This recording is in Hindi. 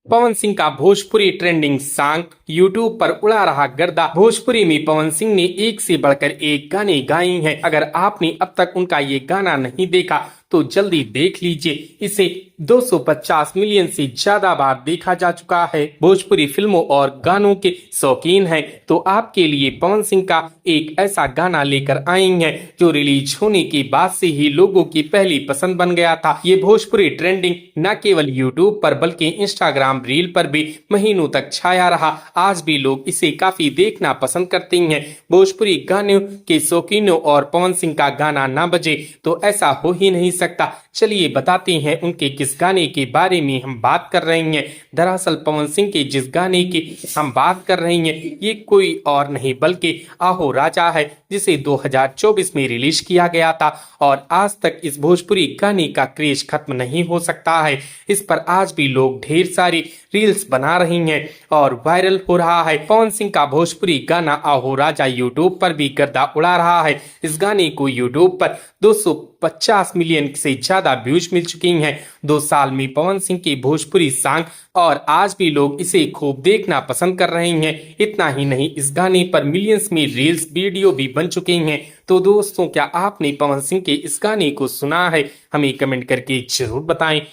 पवन सिंह का भोजपुरी ट्रेंडिंग सॉन्ग यूट्यूब पर उड़ा रहा गर्दा। भोजपुरी में पवन सिंह ने एक से बढ़कर एक गाने गाए हैं। अगर आपने अब तक उनका ये गाना नहीं देखा तो जल्दी देख लीजिए। इसे 250 मिलियन से ज्यादा बार देखा जा चुका है। भोजपुरी फिल्मों और गानों के शौकीन हैं तो आपके लिए पवन सिंह का एक ऐसा गाना लेकर आए हैं जो रिलीज होने के बाद से ही लोगों की पहली पसंद बन गया था। ये भोजपुरी ट्रेंडिंग न केवल यूट्यूब पर बल्कि इंस्टाग्राम रील पर भी महीनों तक छाया रहा। आज भी लोग इसे काफी देखना पसंद करते हैं। भोजपुरी गानों के शौकीनों और पवन सिंह का गाना ना बजे तो ऐसा हो ही नहीं सकता। चलिए बताते हैं उनके किस गाने के बारे में हम बात कर रहे हैं। दरअसल पवन सिंह के जिस गाने की हम बात कर रहे हैं ये कोई और नहीं बल्कि आहो राजा है, जिसे 2024 में रिलीज किया गया था और आज तक इस भोजपुरी गाने का क्रेज खत्म नहीं हो सकता है। इस पर आज भी लोग ढेर सारी रील्स बना रही हैं और वायरल हो रहा है। पवन सिंह का भोजपुरी गाना आहो राजा यूट्यूब पर भी गर्दा उड़ा रहा है। इस गाने को यूट्यूब पर 250 मिलियन से ज्यादा व्यूज मिल चुकी हैं 2 साल में पवन सिंह की भोजपुरी सॉन्ग, और आज भी लोग इसे खूब देखना पसंद कर रहे हैं। इतना ही नहीं, इस गाने पर मिलियंस में रील्स वीडियो भी बन चुके हैं। तो दोस्तों, क्या आपने पवन सिंह के इस गाने को सुना है? हमें कमेंट करके जरूर बताएं।